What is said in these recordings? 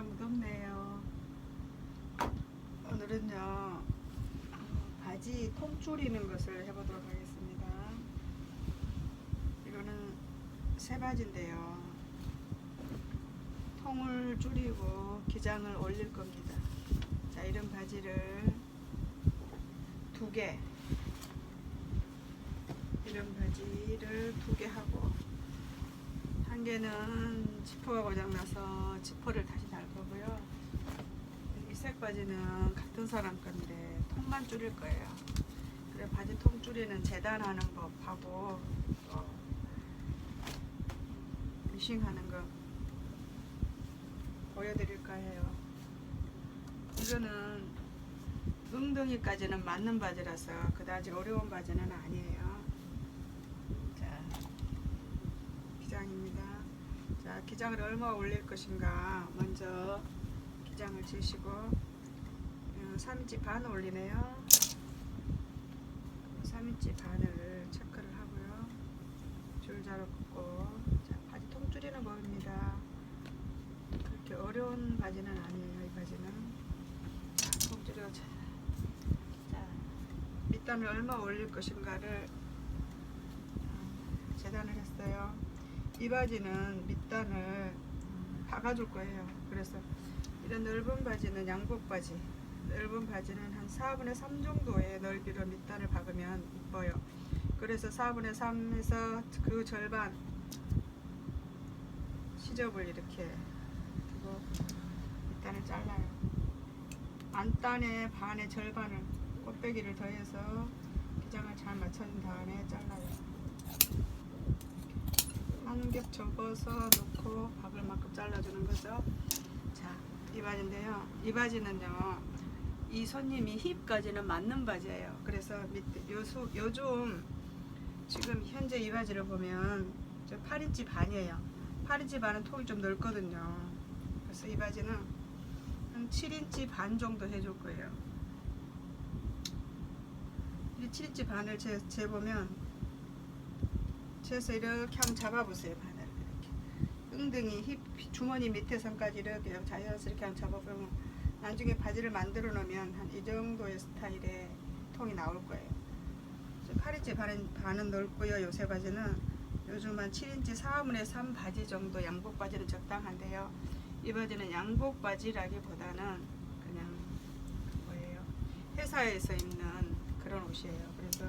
무덥네요. 오늘은요 바지 통 줄이는 것을 해보도록 하겠습니다. 이거는 새 바지인데요. 통을 줄이고 기장을 올릴 겁니다. 자, 이런 바지를 두 개, 이런 바지를 두 개 하고, 한 개는 지퍼가 고장나서 지퍼를 다시 달 거고요. 이 색 바지는 같은 사람 건데 통만 줄일 거예요. 그래, 바지 통 줄이는 재단하는 법하고 미싱하는 거 보여드릴까 해요. 이거는 엉덩이까지는 맞는 바지라서 그다지 어려운 바지는 아니에요. 자, 기장입니다. 자, 기장을 얼마 올릴 것인가 먼저 기장을 재시고 3인치 반 올리네요. 3인치 반을 체크를 하고요. 줄자로 긋고, 자, 바지 통 줄이는 법입니다. 그렇게 어려운 바지는 아니에요. 이 바지는 자, 통 줄여. 자, 밑단을 얼마 올릴 것인가를 재단을 했어요. 이 바지는 밑단을 박아줄 거예요. 그래서 이런 넓은 바지는 양복 바지, 넓은 바지는 한 4분의 3 정도의 넓이로 밑단을 박으면 이뻐요. 그래서 4분의 3에서 그 절반 시접을 이렇게 두고 밑단을 잘라요. 안단의 반의 절반을 꽃배기를 더해서 기장을 잘 맞춰준 다음에 잘라요. 한 겹 접어서 놓고 박을 만큼 잘라주는 거죠. 자, 이 바지인데요. 이 바지는요, 이 손님이 힙까지는 맞는 바지예요. 그래서 밑에 요즘 지금 현재 이 바지를 보면 저 8인치 반이에요. 8인치 반은 통이 좀 넓거든요. 그래서 이 바지는 한 7인치 반 정도 해줄 거예요. 이 7인치 반을 재보면, 재서 이렇게 한번 잡아보세요. 바늘을 이렇게 엉덩이 힙 주머니 밑에 선까지 이렇게 자연스럽게 한번 잡아보면 나중에 바지를 만들어 놓으면 한 이 정도의 스타일의 통이 나올 거예요. 8인치 반은 넓고요. 요새 바지는 요즘 한 7인치 4분의 3 바지 정도 양복 바지는 적당한데요. 이 바지는 양복 바지라기보다는 그냥 뭐예요? 회사에서 입는 그런 옷이에요. 그래서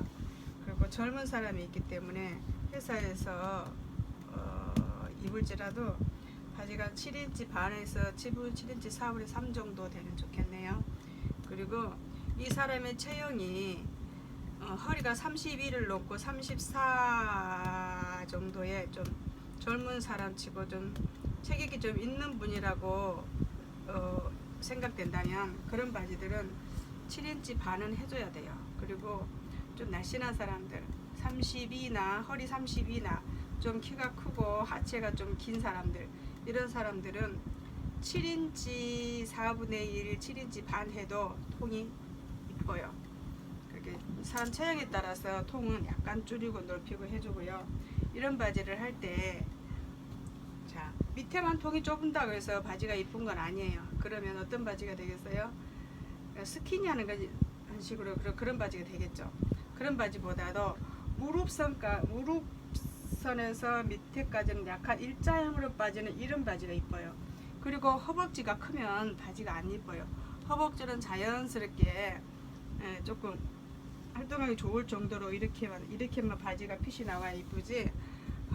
그리고 젊은 사람이 있기 때문에 회사에서 입을지라도 바지가 7인치 반에서 7인치 4분의 3 정도 되면 좋겠네요. 그리고 이 사람의 체형이 허리가 32를 놓고 34 정도의 좀 젊은 사람 치고 좀 체격이 좀 있는 분이라고 생각된다면 그런 바지들은 7인치 반은 해줘야 돼요. 그리고 좀 날씬한 사람들 32나 허리 32나 좀 키가 크고 하체가 좀 긴 사람들, 이런 사람들은 7인치 4분의 1 7인치 반 해도 통이 이뻐요. 그렇게 사람 체형에 따라서 통은 약간 줄이고 넓히고 해주고요. 이런 바지를 할 때, 자, 밑에만 통이 좁은다고 해서 바지가 이쁜 건 아니에요. 그러면 어떤 바지가 되겠어요? 스키니하는 식으로 그런 바지가 되겠죠. 그런 바지보다도 무릎선에서 밑에까지는 약간 일자형으로 빠지는 이런 바지가 이뻐요. 그리고 허벅지가 크면 바지가 안 이뻐요. 허벅지는 자연스럽게 조금 활동하기 좋을 정도로 이렇게만 바지가 핏이 나와야 이쁘지,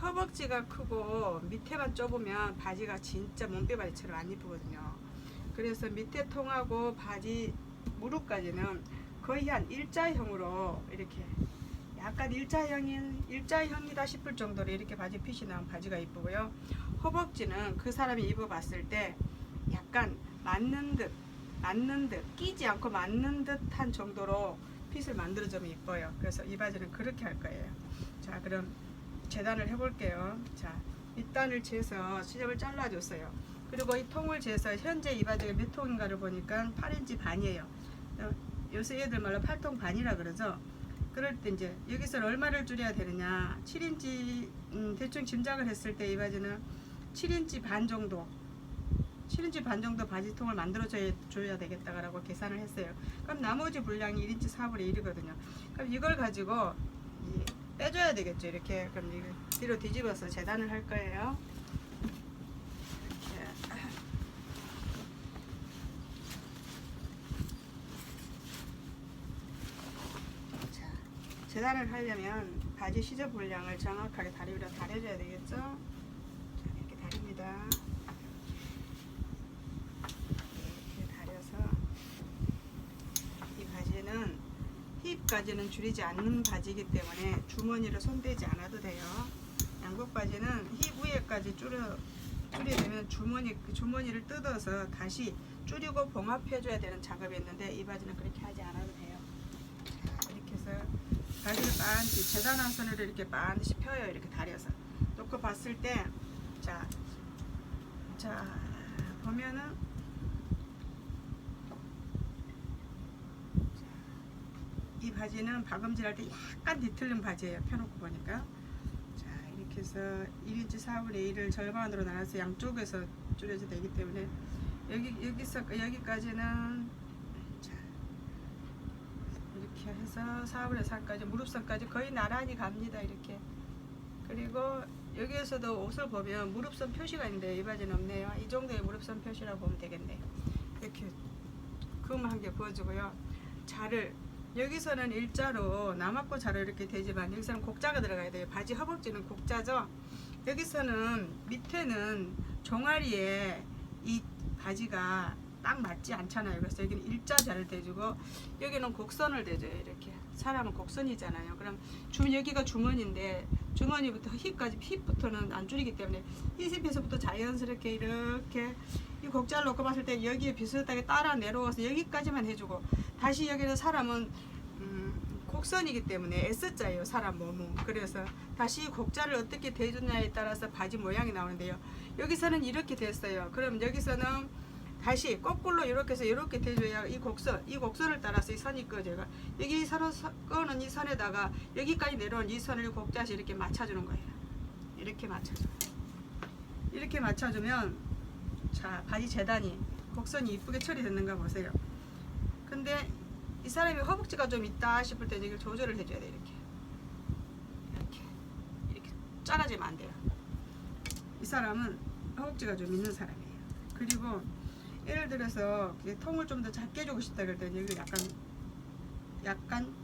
허벅지가 크고 밑에만 좁으면 바지가 진짜 몸빼 바지처럼 안 이쁘거든요. 그래서 밑에 통하고 바지 무릎까지는 거의 한 일자형으로 이렇게 약간 일자형이다 싶을 정도로 이렇게 바지 핏이 나온 바지가 이쁘고요. 허벅지는 그 사람이 입어봤을 때 약간 맞는 듯 끼지 않고 맞는 듯한 정도로 핏을 만들어주면 이뻐요. 그래서 이 바지는 그렇게 할 거예요. 자, 그럼 재단을 해볼게요. 자, 밑단을 재서 시접을 잘라줬어요. 그리고 이 통을 재서 현재 이 바지가 몇 통인가를 보니까 8인치 반이에요. 요새 애들 말로 8통 반이라 그러죠. 그럴 때 이제 여기서 얼마를 줄여야 되느냐, 7인치 대충 짐작을 했을 때 이 바지는 7인치 반 정도 7인치 반 정도 바지통을 만들어 줘야 되겠다라고 계산을 했어요. 그럼 나머지 분량이 1인치 4분의 1이거든요. 그럼 이걸 가지고 빼줘야 되겠죠. 이렇게. 그럼 이걸 뒤로 뒤집어서 재단을 할 거예요. 이렇게. 자, 재단을 하려면 바지 시접 분량을 정확하게 다리 위로 다려줘야 되겠죠. 자, 이렇게 다립니다. 이렇게 다려서 이 바지는 힙까지는 줄이지 않는 바지이기 때문에 주머니를 손대지 않아도 돼요. 양복 바지는 힙 위에까지 줄이게 되면 주머니를 뜯어서 다시 줄이고 봉합해줘야 되는 작업이 있는데 이 바지는 그렇게 하지 않아도 돼요. 자, 이렇게 해서 바지를 반드시 재단한 선으로 이렇게 반드시 펴요. 이렇게 다려서 놓고 봤을 때 자 보면은 이 바지는 박음질할 때 약간 뒤틀린 바지예요. 펴놓고 보니까. 자, 이렇게 해서 1인치 4분의 1을 절반으로 나눠서 양쪽에서 줄여져 되기 때문에 여기서 여기까지는 자, 이렇게 해서 4분의 4까지 무릎선까지 거의 나란히 갑니다. 이렇게. 그리고 여기에서도 옷을 보면 무릎선 표시가 있는데 이 바지는 없네요. 이 정도의 무릎선 표시라고 보면 되겠네요. 이렇게 금 한 개 부어주고요. 자를 여기서는 일자로 남았고 자로 이렇게 되지만 여기서는 곡자가 들어가야 돼요. 바지 허벅지는 곡자죠. 여기서는 밑에는 종아리에 이 바지가 딱 맞지 않잖아요. 그래서 여기는 일자자를 대주고 여기는 곡선을 대줘요. 이렇게 사람은 곡선이잖아요. 그럼 여기가 주머니인데 주머니부터 힙부터는 안 줄이기 때문에 힙에서부터 자연스럽게 이렇게 이 곡자를 놓고 봤을 때 여기에 비슷하게 따라 내려와서 여기까지만 해주고 다시 여기는 사람은 곡선이기 때문에 S자예요. 사람 몸은. 그래서 다시 곡자를 어떻게 대주냐에 따라서 바지 모양이 나오는데요. 여기서는 이렇게 됐어요. 그럼 여기서는 다시 거꾸로 이렇게 해서 이렇게 대줘야 이 곡선을 따라서 이 선이 꺼져요. 여기 선을 꺼는 이 선에다가 여기까지 내려온 이 선을 곡자에서 이렇게 맞춰주는 거예요. 이렇게 맞춰줘요. 이렇게 맞춰주면 자, 바지 재단이 곡선이 이쁘게 처리됐는가 보세요. 근데 이 사람이 허벅지가 좀 있다 싶을 때 이걸 조절을 해줘야 돼요. 이렇게 작아지면 안 돼요. 이 사람은 허벅지가 좀 있는 사람이에요. 그리고 예를 들어서 통을 좀 더 작게 주고 싶다 그럴 때는 여기 약간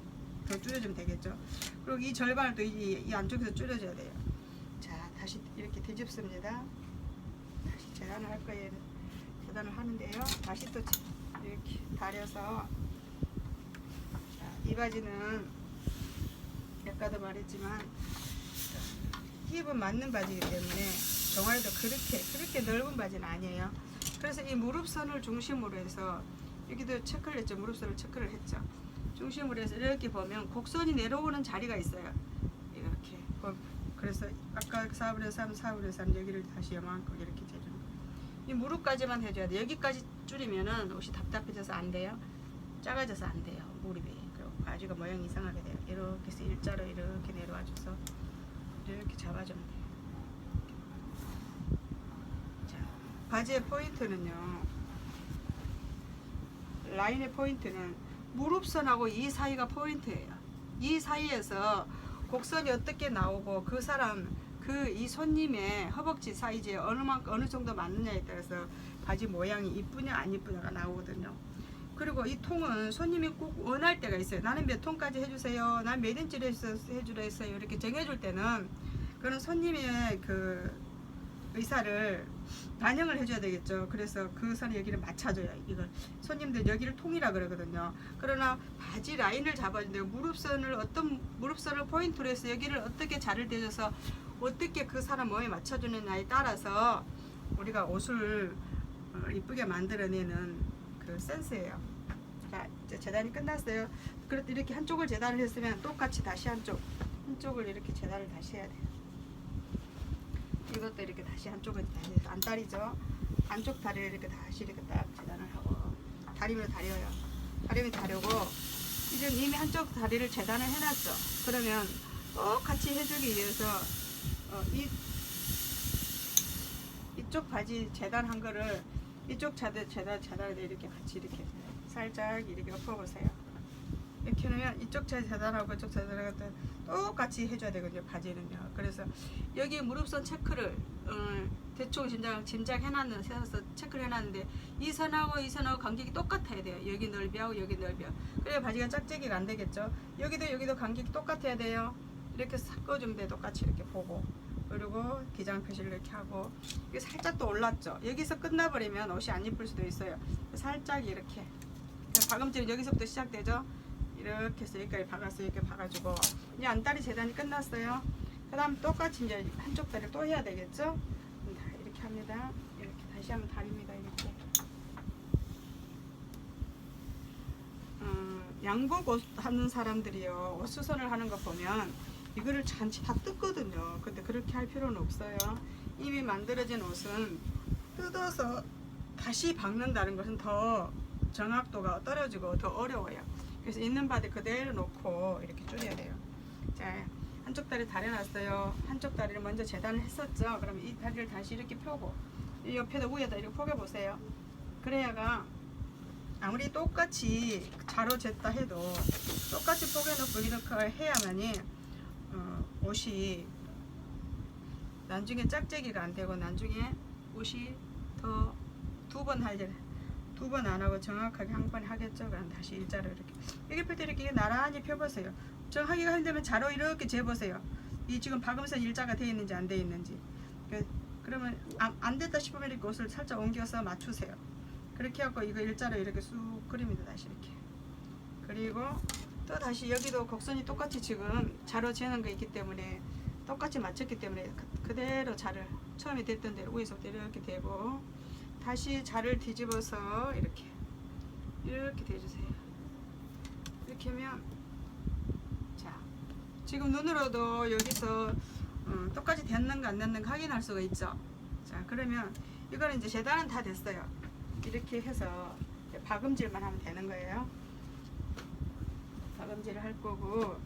더 줄여주면 되겠죠. 그리고 이 절반을 또 이 안쪽에서 줄여줘야 돼요. 자, 다시 이렇게 뒤집습니다. 다시 재단을 할 거예요. 재단을 하는데요. 다시 또 이렇게 다려서 자, 이 바지는 아까도 말했지만 힙은 맞는 바지이기 때문에 종아리도 그렇게 넓은 바지는 아니에요. 그래서 이 무릎선을 중심으로 해서 여기도 체크를 했죠. 무릎선을 체크를 했죠. 중심으로 해서 이렇게 보면 곡선이 내려오는 자리가 있어요. 이렇게. 그래서 아까 4분의 3, 4분의 3 여기를 다시 요만큼 이렇게 재주는 거예요. 이 무릎까지만 해줘야 돼요. 여기까지 줄이면은 옷이 답답해져서 안 돼요. 작아져서 안 돼요. 무릎이. 그리고 바지가 모양이 이상하게 돼요. 이렇게 해서 일자로 이렇게 내려와줘서 이렇게 잡아주면 돼요. 자, 바지의 포인트는요. 라인의 포인트는 무릎선하고 이 사이가 포인트예요. 이 사이에서 곡선이 어떻게 나오고 그 사람 이 손님의 허벅지 사이즈에 어느 정도 맞느냐에 따라서 바지 모양이 이쁘냐 안 이쁘냐가 나오거든요. 그리고 이 통은 손님이 꼭 원할 때가 있어요. 나는 몇 통까지 해주세요. 난 몇 인치로 해주라 했어요. 이렇게 정해줄 때는 그런 손님의 그 의사를 반영을 해줘야 되겠죠. 그래서 그 선에 여기를 맞춰줘요. 이걸 손님들 여기를 통이라 그러거든요. 그러나 바지 라인을 잡아준대요. 어떤 무릎선을 포인트로 해서 여기를 어떻게 자를 대줘서 어떻게 그 사람 몸에 맞춰주느냐에 따라서 우리가 옷을 이쁘게 만들어내는 그 센스예요. 자, 이제 재단이 끝났어요. 그렇게 이렇게 한쪽을 재단을 했으면 똑같이 다시 한쪽을 이렇게 재단을 다시 해야 돼요. 이것도 이렇게 다시 한쪽을 다시 안다리죠. 안쪽 다리를 이렇게 다시 이렇게 딱 재단을 하고 다리면 다려요. 다리면 다려고 이제 이미 한쪽 다리를 재단을 해놨죠. 그러면 똑같이 해주기 위해서 이쪽 바지 재단한 거를 이쪽 재단에도 이렇게 같이 이렇게 살짝 이렇게 엎어보세요. 이렇게 하면 이쪽 재단하고 이쪽 재단하고 똑같이 해줘야 되거든요, 바지는요. 그래서 여기 무릎선 체크를 대충 짐작해놨는 세서 체크를 해놨는데 이 선하고 이 선하고 간격이 똑같아야 돼요. 여기 넓이하고 여기 넓이하고. 그래야 바지가 짝재기가 안 되겠죠. 여기도 간격이 똑같아야 돼요. 이렇게 싹 꺼주면 돼. 똑같이 이렇게 보고. 그리고 기장 표시를 이렇게 하고. 이게 살짝 또 올랐죠. 여기서 끝나버리면 옷이 안 이쁠 수도 있어요. 살짝 이렇게. 박음질은 여기서부터 시작되죠. 이렇게 해서 여기까지 박아서 이렇게 박아주고. 이제 안다리 재단이 끝났어요. 그 다음 똑같이 이제 한쪽 다리를 또 해야 되겠죠. 이렇게 합니다. 이렇게 다시 한번 다립니다. 이렇게. 양복 옷 하는 사람들이요, 옷 수선을 하는 거 보면 이거를 잔치 다 뜯거든요. 근데 그렇게 할 필요는 없어요. 이미 만들어진 옷은 뜯어서 다시 박는다는 것은 더 정확도가 떨어지고 더 어려워요. 그래서 있는 바디 그대로 놓고 이렇게 줄여야 돼요. 자, 한쪽 다리 다려놨어요. 한쪽 다리를 먼저 재단을 했었죠. 그럼 이 다리를 다시 이렇게 펴고 이 옆에다 위에다 이렇게 포개보세요. 그래야가 아무리 똑같이 자로 쟀다 해도 똑같이 포개놓고 이렇게 해야만이 옷이 나중에 짝재기가 안 되고 나중에 옷이 더 두 번 안 하고 정확하게 한 번에 하겠죠. 그럼 다시 일자로 이렇게 여기 펼 때 이렇게 나란히 펴보세요. 정하기가 힘들면 자로 이렇게 재보세요. 이 지금 박음선 일자가 되어 있는지 안 되어 있는지. 그러면 안 됐다 싶으면 이렇게 옷을 살짝 옮겨서 맞추세요. 그렇게 하고 이거 일자로 이렇게 쑥 그립니다. 다시 이렇게. 그리고 또 다시 여기도 곡선이 똑같이 지금 자로 재는 거 있기 때문에 똑같이 맞췄기 때문에 그대로 자를 처음에 됐던 대로 위에서부터 이렇게 대고 다시 자를 뒤집어서 이렇게 대주세요. 이렇게 하면 자, 지금 눈으로도 여기서 똑같이 됐는가 안 됐는가 확인할 수가 있죠. 자, 그러면 이거는 이제 재단은 다 됐어요. 이렇게 해서 박음질만 하면 되는 거예요. 박음질을 할 거고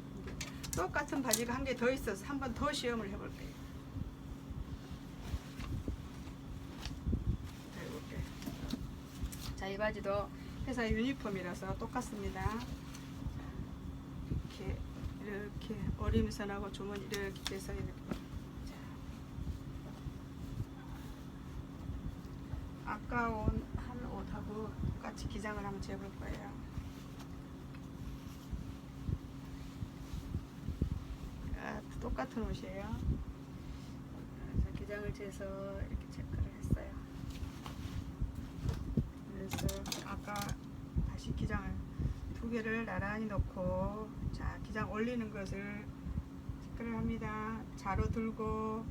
똑같은 바지가 한 개 더 있어서 한 번 더 시험을 해볼 거예요. 자, 이 바지도 회사 유니폼이라서 똑같습니다. 이렇게 어림선하고 주머니 이렇게 해서 이렇게. 자, 아까 한 옷하고 똑같이 기장을 한번 재볼 거예요. 똑같은 옷이에요. 그래서 기장을 재서 이렇게 체크를 했어요. 그래서 아까 다시 기장을 두 개를 나란히 놓고 자, 기장 올리는 것을 체크를 합니다. 자로 들고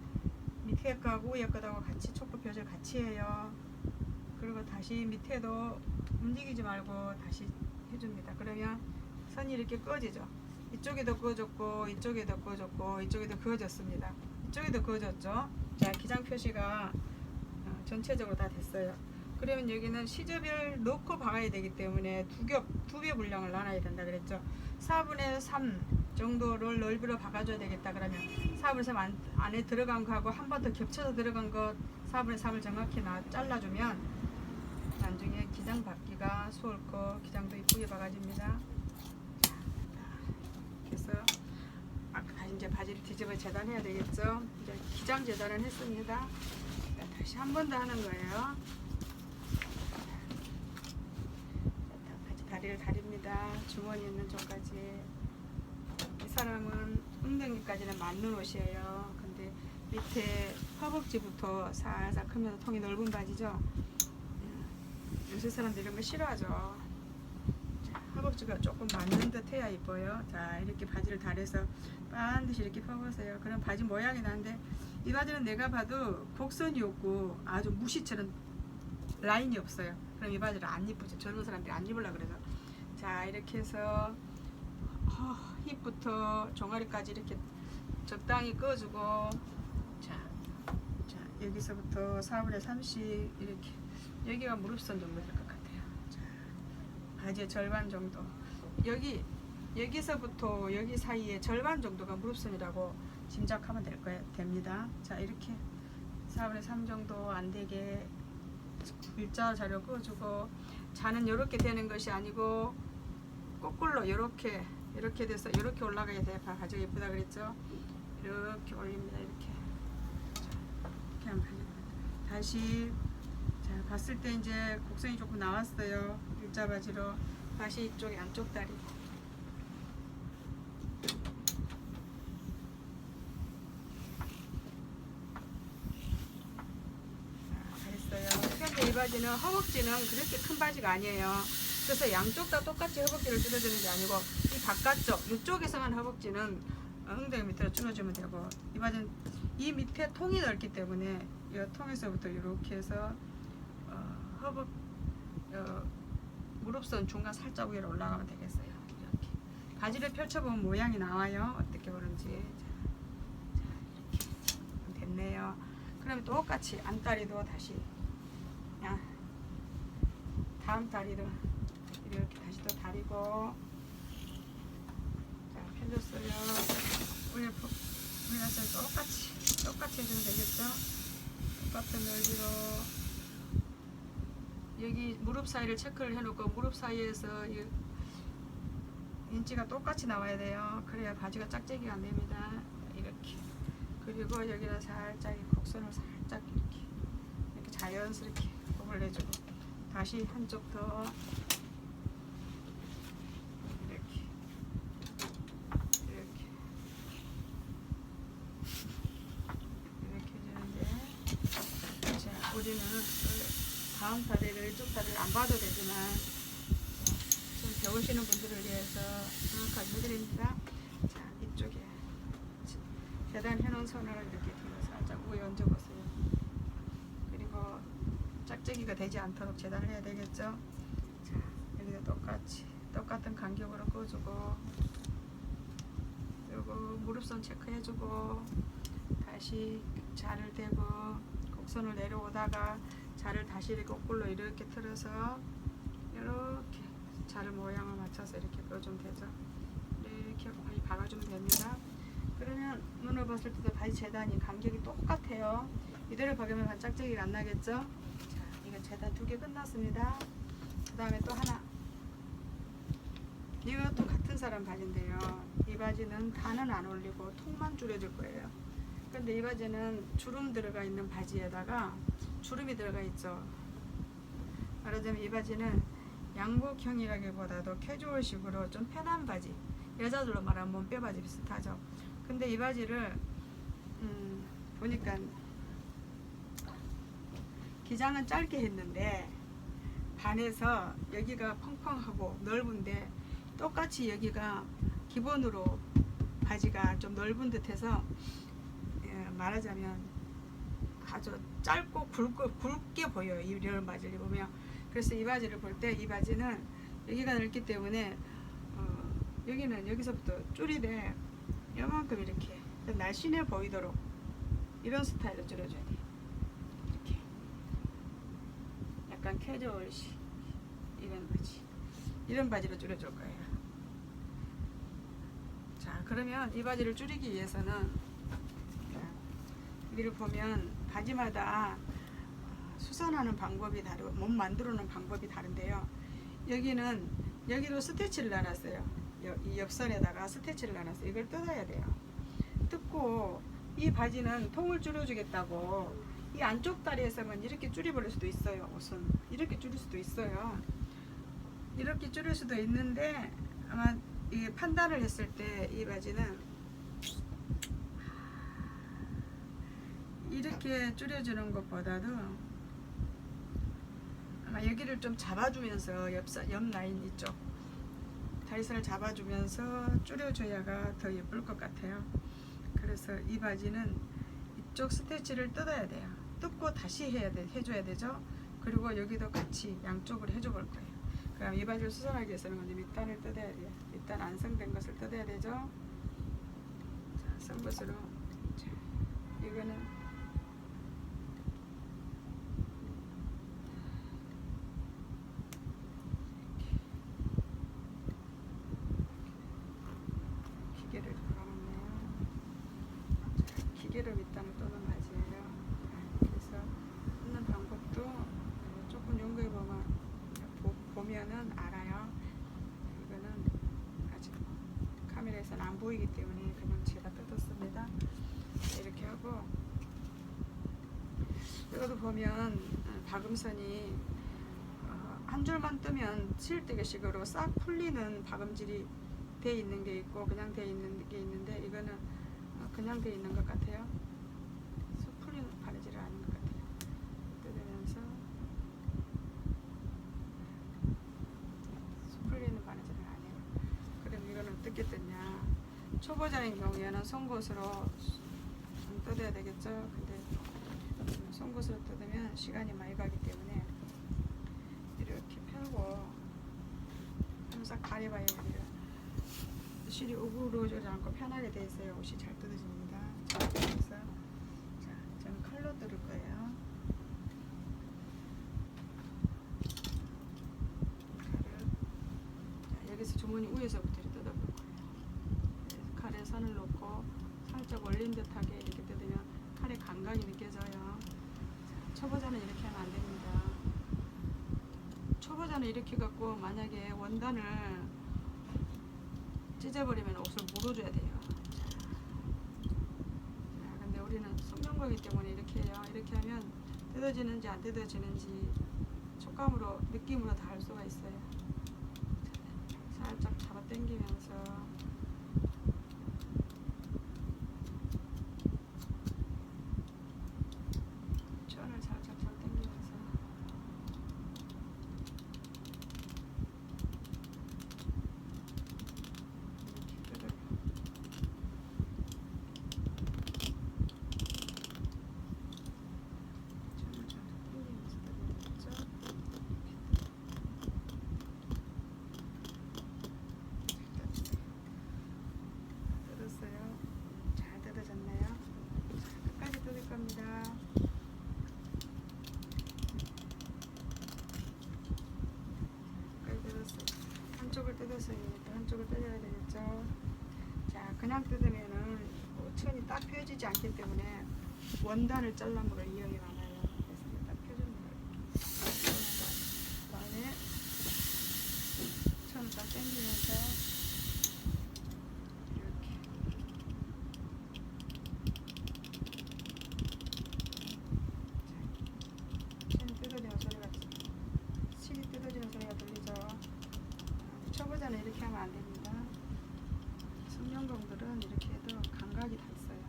밑에 거하고 위에 거하고 같이 촉구 표시를 같이 해요. 그리고 다시 밑에도 움직이지 말고 다시 해줍니다. 그러면 선이 이렇게 꺼지죠. 이쪽에도 그어졌고 이쪽에도 그어졌고 이쪽에도 그어졌습니다. 이쪽에도 그어졌죠. 자, 기장 표시가 전체적으로 다 됐어요. 그러면 여기는 시접을 넣고 박아야 되기 때문에 두 배 분량을 나눠야 된다 그랬죠. 4분의 3 정도를 넓이로 박아줘야 되겠다. 그러면 4분의 3 안에 들어간 거하고 한 번 더 겹쳐서 들어간 것 4분의 3을 정확히 잘라주면 나중에 기장 박기가 수월고 기장도 이쁘게 박아집니다. 그래서 아까 이제 바지를 뒤집어 재단해야 되겠죠. 이제 기장 재단을 했습니다. 다시 한 번 더 하는 거예요. 바지 다리를 다립니다. 주머니 있는 쪽까지. 이 사람은 엉덩이까지는 맞는 옷이에요. 근데 밑에 허벅지부터 살살 크면서 통이 넓은 바지죠. 요새 사람들 이런 거 싫어하죠. 허벅지가 조금 맞는 듯 해야 이뻐요. 자, 이렇게 바지를 다려서 반드시 이렇게 펴보세요. 그럼 바지 모양이 나는데 이 바지는 내가 봐도 곡선이 없고 아주 무시처럼 라인이 없어요. 그럼 이 바지를 안 입죠. 젊은 사람들이 안 입으려고 그래서. 자, 이렇게 해서 힙부터 종아리까지 이렇게 적당히 꺼주고 자, 여기서부터 4분의 3씩 이렇게 여기가 무릎선 정도 될 것 같아요. 바지의 절반 정도. 여기서부터 여기 사이에 절반 정도가 무릎선이라고 짐작하면 됩니다. 자, 이렇게 4분의 3 정도 안 되게 일자 자료 그어주고, 자는 이렇게 되는 것이 아니고 거꾸로 이렇게 돼서 이렇게 올라가야 돼. 바지가 예쁘다 그랬죠? 이렇게 올립니다. 이렇게 하면 다시, 자, 봤을 때 이제 곡선이 조금 나왔어요. 일자 바지로 다시 이쪽에 안쪽 다리, 이 바지는 허벅지는 그렇게 큰 바지가 아니에요. 그래서 양쪽 다 똑같이 허벅지를 줄여주는 게 아니고 이 바깥쪽 이쪽에서만 허벅지는 엉덩이 밑으로 줄여주면 되고, 이 바지는 이 밑에 통이 넓기 때문에 이 통에서부터 이렇게 해서 무릎선 중간 살짝 위로 올라가면 되겠어요. 이렇게 바지를 펼쳐보면 모양이 나와요. 어떻게 보는지. 자, 이렇게 됐네요. 그럼 똑같이 안다리도 다시, 다음 다리도 이렇게 다시 또 다리고, 자, 펴줬어요. 올려서 똑같이 해주면 되겠죠? 똑같은 넓이로 여기 무릎 사이를 체크를 해놓고 무릎 사이에서 인치가 똑같이 나와야 돼요. 그래야 바지가 짝재기가 안 됩니다. 이렇게. 그리고 여기는 살짝 곡선을 살짝 이렇게 자연스럽게 올려주고, 다시 한쪽 더 이렇게 해주는데, 자, 우리는 다음 다리를, 이쪽 다리를 안 봐도 되지만 좀 배우시는 분들을 위해서 정확하게 해드립니다. 자, 이쪽에 계단 해놓은 선을 이렇게 뒤로 살짝 위에 얹어보세요. 그리고 짝재기가 되지 않도록 재단을 해야 되겠죠. 자, 여기도 똑같은 간격으로 꺼주고, 그리고 무릎선 체크해주고, 다시 자를 대고 곡선을 내려오다가 자를 다시 이렇게 거꾸로 이렇게 틀어서 이렇게 자를 모양을 맞춰서 이렇게 그어주면 되죠. 이렇게 많이 박아주면 됩니다. 그러면 눈을 봤을 때도 바지 재단이 간격이 똑같아요. 이대로 박으면 짝짝이가 안 나겠죠? 자, 이거 재단 2개 끝났습니다. 그 다음에 또 하나. 이것도 같은 사람 바지인데요. 이 바지는 단은 안 올리고 통만 줄여줄 거예요. 근데 이 바지는 주름 들어가 있는 바지에다가 주름이 들어가 있죠. 말하자면 이 바지는 양복형이라기보다도 캐주얼식으로 좀 편한 바지, 여자들로 말하면 몸빼바지 비슷하죠. 근데 이 바지를 보니까 기장은 짧게 했는데 반해서 여기가 펑펑하고 넓은데, 똑같이 여기가 기본으로 바지가 좀 넓은 듯해서 말하자면 아주 짧고 굵게 보여요. 이런 바지를 입으면. 그래서 이 바지를 볼 때 이 바지는 여기가 넓기 때문에 여기는 여기서부터 줄이되 이만큼 이렇게 날씬해 보이도록 이런 스타일로 줄여줘야 돼요. 이렇게 약간 캐주얼식 이런 바지로 줄여줄 거예요. 자, 그러면 이 바지를 줄이기 위해서는 여기를 보면 바지마다 수선하는 방법이 다르고 몸 만들어놓은 방법이 다른데요. 여기도 스티치를 놔놨어요. 이 옆선에다가 스티치를 놔놨어요. 이걸 뜯어야 돼요. 뜯고, 이 바지는 통을 줄여주겠다고 이 안쪽 다리에서만 이렇게 줄여버릴 수도 있어요. 옷은 이렇게 줄일 수도 있어요. 이렇게 줄일 수도 있는데, 아마 이 판단을 했을 때 이 바지는 이렇게 줄여주는 것보다도 아마 여기를 좀 잡아주면서 옆 라인 이쪽 다리선을 잡아주면서 줄여줘야가 더 예쁠 것 같아요. 그래서 이 바지는 이쪽 스티치를 뜯어야 돼요. 뜯고 다시 해줘야 되죠. 그리고 여기도 같이 양쪽으로 해줘 볼 거예요. 그럼 이 바지를 수선하기 위해서는 먼저 밑단을 뜯어야 돼요. 밑단 완성된 것을 뜯어야 되죠. 자, 쓴 것으로. 자, 이거는 기계로 밑단을 떠는 바지예요. 그래서 뜯는 방법도 때문에 그냥 제가 뜯었습니다. 이렇게 하고 이것도 보면 박음선이 한 줄만 뜨면 실뜨개식으로 싹 풀리는 박음질이 돼 있는 게 있고 그냥 돼 있는 게 있는데 이거는 그냥 돼 있는 것 같아요. 쑥 풀리는 바느질은 아닌 것 같아요. 뜯으면서 쑥 풀리는 바느질은 아니에요. 그럼 이거는 어떻게 뜯냐? 초보자인 경우에는 송곳으로 뜯어야 되겠죠. 근데 송곳으로 뜯으면 시간이 많이 가기 때문에 이렇게 펴고 싹 가려봐야 돼요. 실이 우그러지지 않고 편하게 돼 있어요. 옷이 잘 뜯어집니다. 그래서 자, 저는 칼로 뜯을 거예요. 칼을 여기서 주머니 위에서부터 이렇게 뜯어볼 거예요. 칼에 선을 놓고 살짝 올린 듯하게 이렇게 뜯으면 칼의 감각이 느껴져요. 자, 초보자는 이렇게 하면 안 됩니다. 초보자는 이렇게 갖고 만약에 원단을 찢어버리면 옷을 물어줘야 돼요. 자, 근데 우리는 숙련거기 때문에 이렇게 해요. 이렇게 하면 뜯어지는지 안 뜯어지는지 촉감으로 느낌으로 다 알 수가 있어요. 자, 살짝 잡아 당기면서 천을 살짝 잡아 당기면서 한쪽을 뜯어서 한쪽을 뜯어야 되겠죠. 자, 그냥 뜯으면은 천이 딱 펴지지 않기 때문에 원단을 잘라먹을 위험이 많아요. 그래서 딱 펴주는 거예요. 그다음에 천을 딱 당기면서 이렇게 천이 뜯어지는 소리가 실이 뜯어지는 소리가 들리죠. 초보자는 이렇게 하면 안 됩니다. 숙련공들은 이렇게 해도 감각이 다 있어요.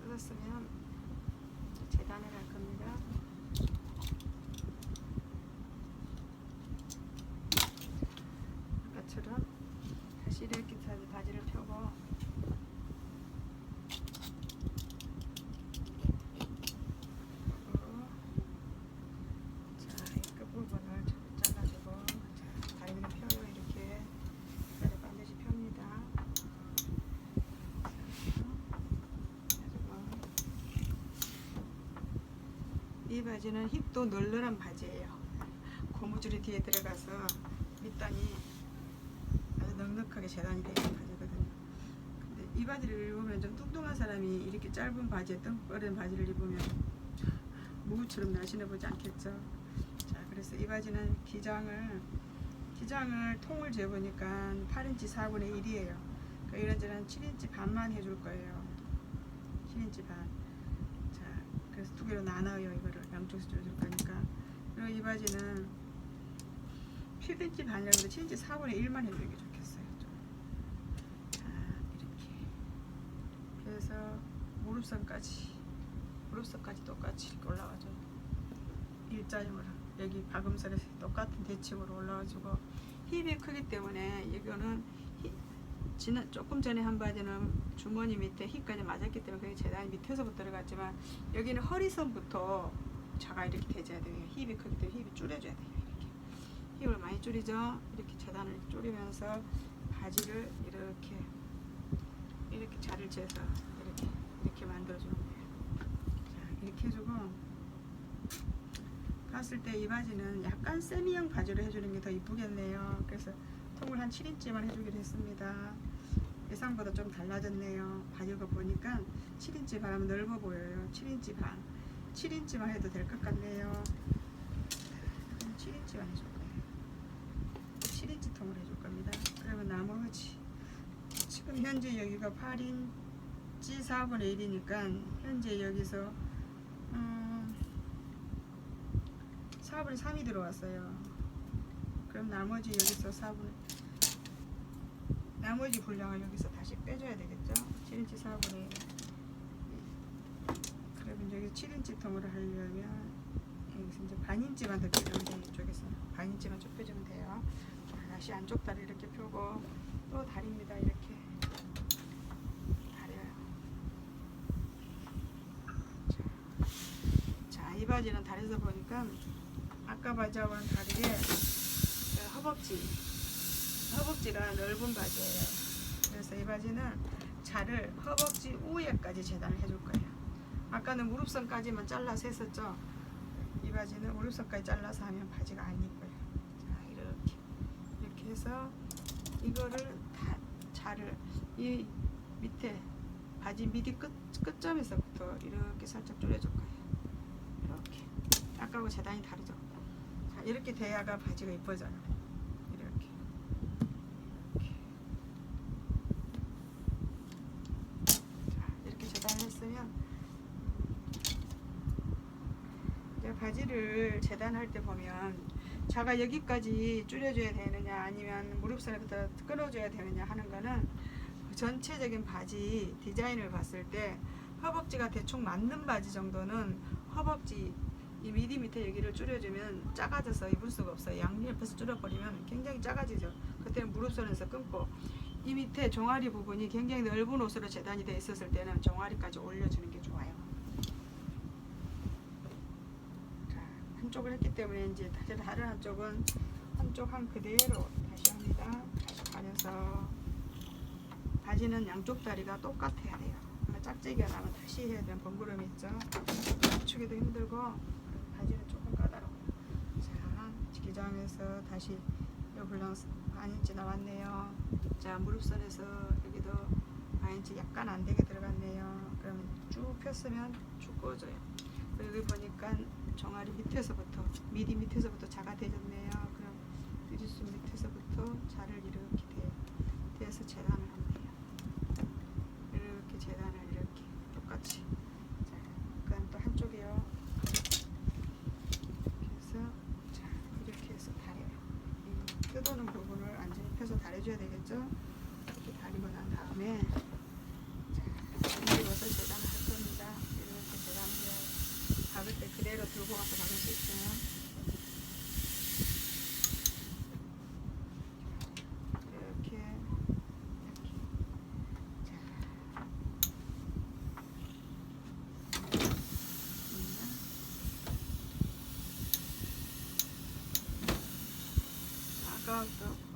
뜯었으면 재단을 할 겁니다. 아까처럼 다시 이렇게 바지를 펴고 자, 이 끝부분을 잘라주고 자, 다리를 펴요. 이렇게 다리 반드시 펴니다. 이 바지는 힙도 널널한 바지예요. 고무줄이 뒤에 들어가서 밑단이 아주 넉넉하게 재단이 되는 바지거든요. 근데 이 바지를 입으면 좀 뚱뚱한 사람이 이렇게 짧은 바지에 뚱뚱한 바지를 입으면 무구처럼 날씬해보지 않겠죠. 자, 그래서 이 바지는 기장을 통을 재보니까 8인치 4분의 1이에요. 그러니까 이런저런 7인치 반만 해줄 거예요. 7인치 반. 자, 그래서 두 개로 나눠요. 이거를 양쪽에서 줄줄 거니까. 그리고 이 바지는 7인치 반이라고 해도 7인치 4분의 1만 해주는 게 좋겠어요. 좀. 자, 이렇게. 그래서 무릎선까지 똑같이 올라가죠. 일자형으로 여기 박음선에 똑같은 대칭으로 올라가지고 힙이 크기 때문에 이거는 조금 전에 한 바지는 주머니 밑에 힙까지 맞았기 때문에 그게 재단이 밑에서부터 들어갔지만 여기는 허리선부터 자가 이렇게 대줘야 돼요. 힙이 크기 때문에 힙이 줄여줘야 돼요. 이렇게 힙을 많이 줄이죠. 이렇게 재단을 줄이면서 바지를 이렇게 자를 재서 이렇게 만들어주는 거예요. 자, 이렇게 이렇게 해주고, 봤을 때 이 바지는 약간 세미형 바지로 해주는 게 더 이쁘겠네요. 그래서 통을 한 7인치만 해주기로 했습니다. 예상보다 좀 달라졌네요. 바지가 보니까 7인치 반 하면 넓어 보여요. 7인치 반, 7인치만 해도 될 것 같네요. 7인치만 해줄 거예요. 7인치 통을 해줄 겁니다. 그러면 나머지 지금 현재 여기가 8인치 4분의 1이니까 현재 여기서 4분의 3이 들어왔어요. 그럼 나머지 여기서 4분의 나머지 분량을 여기서 다시 빼줘야 되겠죠. 7인치 4분의 1. 그러면 여기 7인치 통으로 하려면 여기서 이제 반인치만 더 빼주면 돼요. 이쪽에서 반인치만 좀 빼주면 돼요. 자, 다시 안쪽 다리 이렇게 펴고 또 다리입니다. 이렇게 다려요. 자, 이 바지는 다려서 보니까 아까 바지하고는 다르게 허벅지가 넓은 바지예요. 그래서 이 바지는 자를 허벅지 위에까지 재단을 해줄 거예요. 아까는 무릎선까지만 잘라서 했었죠. 이 바지는 무릎선까지 잘라서 하면 바지가 안 이뻐요. 자, 이렇게 해서 이거를 다 자를 이 밑에 바지 미디 끝점에서부터 이렇게 살짝 줄여줄 거예요. 이렇게 아까하고 재단이 다르죠. 자, 이렇게 돼야가 바지가 이뻐져요. 이렇게 자, 이렇게 재단을 했으면 이제 바지를 재단할 때 보면 자가 여기까지 줄여줘야 되느냐 아니면 무릎선부터 끊어줘야 되느냐 하는 거는 전체적인 바지 디자인을 봤을 때 허벅지가 대충 맞는 바지 정도는 허벅지 이 미디 밑에 여기를 줄여주면 작아져서 입을 수가 없어요. 양옆에서 줄여버리면 굉장히 작아지죠. 그때는 무릎선에서 끊고 이 밑에 종아리 부분이 굉장히 넓은 옷으로 재단이 되어 있었을 때는 종아리까지 올려주는 게 좋아요. 자, 한쪽을 했기 때문에 이제 다른 한쪽은 한쪽 한 그대로 다시 합니다. 다시 가려서 바지는 양쪽 다리가 똑같아야 돼요. 짝재기가 나면 다시 해야 되는 번거로움이 있죠. 맞추기도 힘들고 바지는 조금 까다로워요. 자, 기장에서 다시 요 분량 반인치 나왔네요. 자, 무릎선에서 여기도 반인치 약간 안되게 들어갔네요. 그러면 쭉 폈으면 쭉 꺼져요. 여기 보니까 종아리 밑에서부터 미디 밑에서부터 자가 되졌네요. 그럼 뒤집수 밑에서부터 자를 이렇게 대서 재단을 합니다. 이렇게 재단을 이렇게 똑같이. 자, 그럼 또 한쪽이요. 이렇게 해서 자, 이렇게 해서 다려요. 이 뜯어놓은 부분을 완전히 펴서 다려줘야 되겠죠. 이렇게 다리고 난 다음에 자, 뒤집어서 재단을 할 겁니다. 이렇게 재단을 해요. 박을 때 그대로 들고 가서 박을 수 있어요.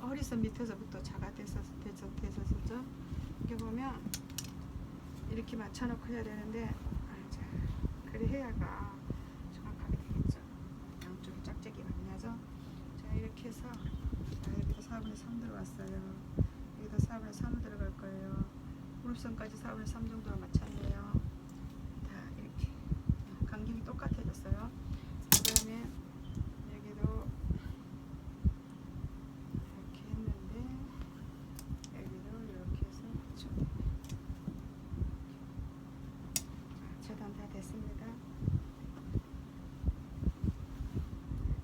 허리선 밑에서부터 자가 됐었죠. 이렇게 보면 이렇게 맞춰놓고 해야 되는데 자, 그래 해야가 정확하게 되겠죠. 양쪽이 짝짝이 맞냐죠. 자, 이렇게 해서 자, 여기도 4분의 3 들어왔어요. 여기도 4분의 3 들어갈 거예요. 무릎선까지 4분의 3 정도로 맞췄네요. 자, 이렇게 간격이 똑같아졌어요. 그 다음에 여기도 재단 다 됐습니다.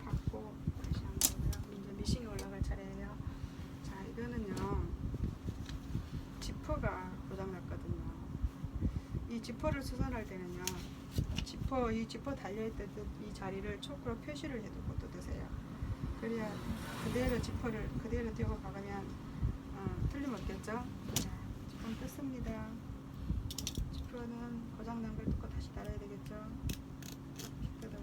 받고 다시 한 거고요. 이제 미싱이 올라갈 차례예요. 자, 이거는요 지퍼가 고장났거든요. 이 지퍼를 수선할 때는요 이 지퍼 달려있던 이 자리를 초크로 표시를 해두고 뜯으세요. 그래야 그대로 지퍼를 그대로 떼고 박으면 틀림없겠죠. 자, 지퍼는 뜯습니다. 지퍼는 고장난 걸 뜯고 다시 달아야 되겠죠. 이렇게 뜯어요.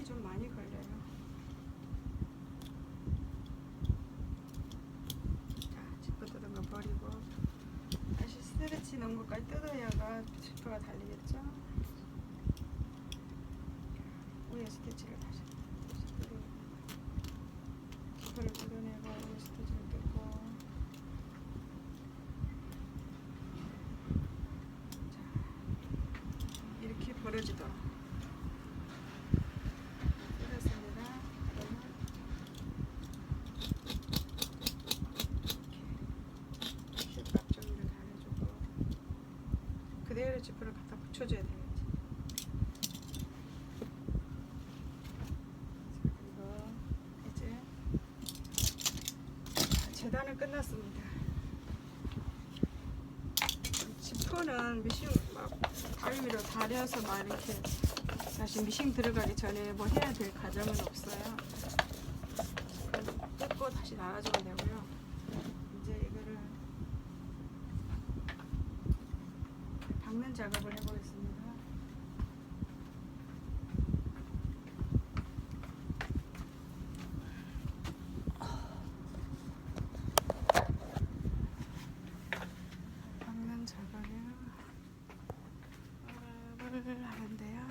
시간이 좀 많이 걸려요. 자, 지퍼 뜯은 거 버리고 다시 스트레치 넣은 것까지 뜯어야가 지퍼가 달리겠죠. 위에 스티치를 다시 지퍼를 뜯어내고 위에 스티치를 뜯고, 자, 이렇게 벌어지도록 뜯었습니다. 그러면 이렇게 실밥 정리를 다 해주고 그대로 지퍼를 갖다 붙여줘야 돼요. 재단은 끝났습니다. 지퍼는 미싱 막 가위로 다려서 막 이렇게 다시 미싱 들어가기 전에 뭐 해야 될 과정은 없어요. 뜯고 다시 나가주면 되고요. 이제 이거를 박는 작업을 해보겠습니다. 작업을 하는데요.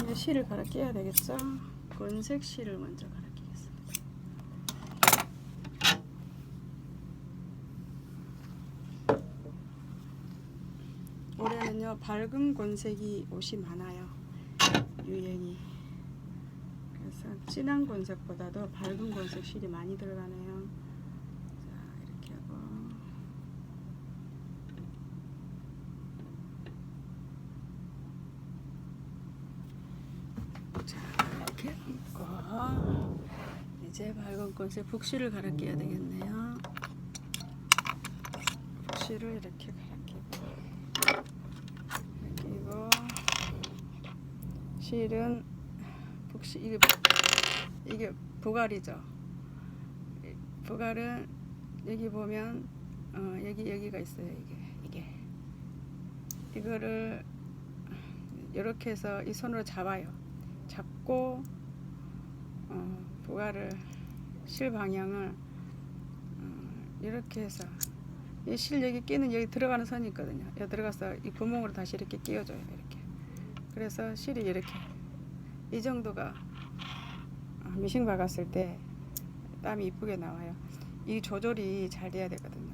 이제 실을 갈아 끼워야 되겠죠? 건색 실을 먼저 갈아 끼겠습니다. 올해는요 밝은 건색이 옷이 많아요. 유행이. 그래서 진한 건색보다도 밝은 건색 실이 많이 들어가네요. 자, 이렇게 하고 자, 이렇게 묶고 이제 밝은 건색 북실을 갈아 끼워야 되겠네요. 북실을 이렇게 갈아 끼고 끼고 실은 북실 이게 보갈이죠. 보갈은 여기 보면 여기가 있어요. 이거를 이렇게 해서 이 손으로 잡아요. 잡고 보갈을 실 방향을 이렇게 해서 이 실 여기 끼는 여기 들어가는 선이 있거든요. 여기 들어가서 이 구멍으로 다시 이렇게 끼워줘요. 이렇게. 그래서 실이 이렇게 이 정도가 미싱 박았을 때 땀이 이쁘게 나와요. 이 조절이 잘 돼야 되거든요.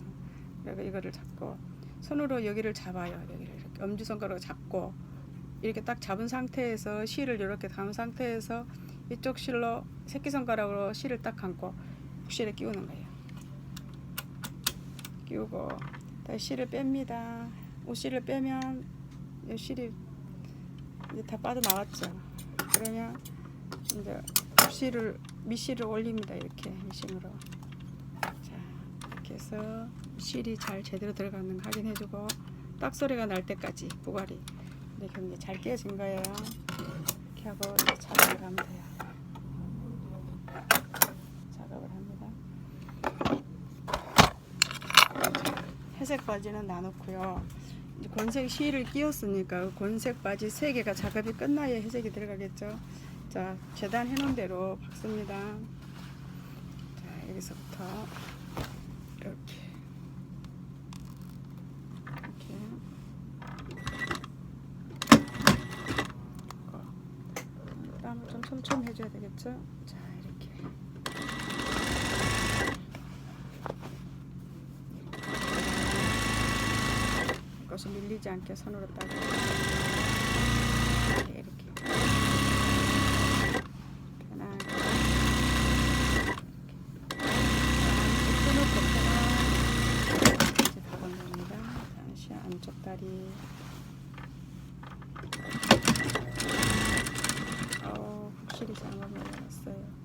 그래서 이거를 잡고 손으로 여기를 잡아요. 여기를 이렇게 엄지손가락으로 잡고 이렇게 딱 잡은 상태에서 실을 이렇게 감은 상태에서 이쪽 실로 새끼손가락으로 실을 딱 감고 북실에 끼우는 거예요. 끼우고 다시 실을 뺍니다. 옷실을 빼면 이 실이 이제 다 빠져나왔죠. 그러면 이제 실을 밑실을 올립니다. 이렇게 미싱으로. 자, 이렇게 해서 실이 잘 제대로 들어가는 거 확인해주고 딱 소리가 날 때까지 보갈이 이렇게 이제 잘 끼워진 거예요. 이렇게 하고 이제 작업을 하면 돼요. 작업을 합니다. 회색 바지는 놔놓고요. 이제 건색 실을 끼웠으니까 건색 바지 3개가 작업이 끝나야 회색이 들어가겠죠. 자, 재단해 놓은 대로 박습니다. 자, 여기서부터 이렇게 땀을 좀 촘촘 해줘야 되겠죠. 자, 이렇게 이것을 밀리지 않게 손으로 따고 이렇게 편하게 이제 다 건립니다. 잠시 안쪽 다리 북실이 잘못 올라갔어요.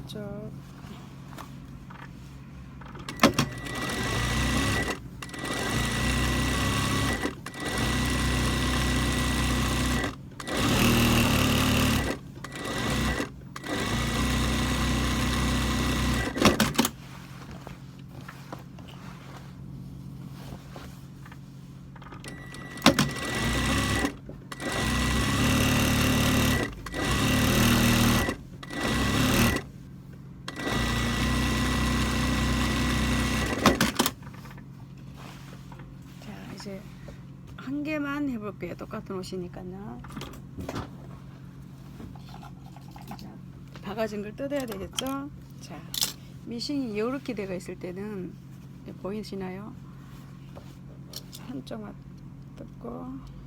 쪽. 자, 이제 한 개만 해볼게요. 똑같은 옷이니까요. 자, 박아진 걸 뜯어야 되겠죠? 자, 미싱이 이렇게 되어 있을 때는 보이시나요? 한쪽만 뜯고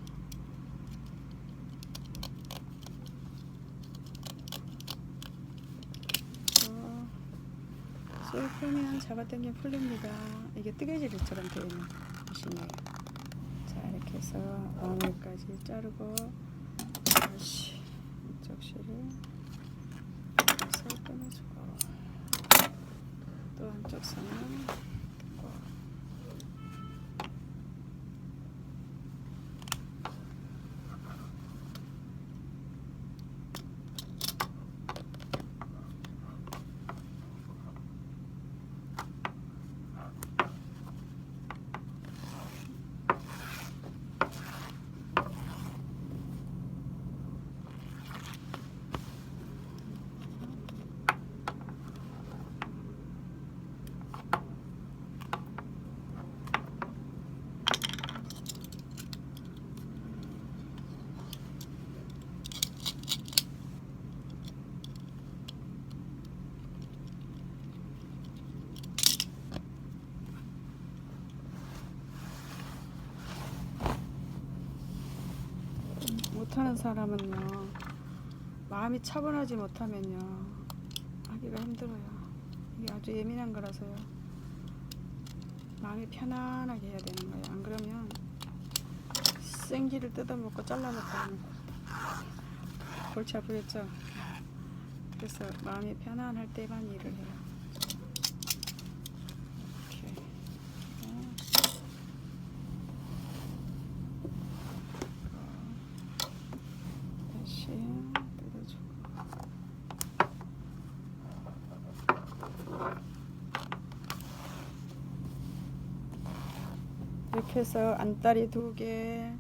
쏙 풀면 잡아당기면 풀립니다. 이게 뜨개질처럼 되어 있는 미싱이에요. 자, 이렇게 해서 마무리까지 자르고 다시 이쪽 실을 쏙 끊어주고 또 한쪽 선을 뜯고 못하는 사람은요, 마음이 차분하지 못하면요 하기가 힘들어요. 이게 아주 예민한 거라서요, 마음이 편안하게 해야 되는 거예요. 안 그러면 생기를 뜯어먹고 잘라먹고 하는 골치 아프겠죠. 그래서 마음이 편안할 때만 일을 해요. 이렇게 다시 뜯어주고 이렇게 해서 안다리 2개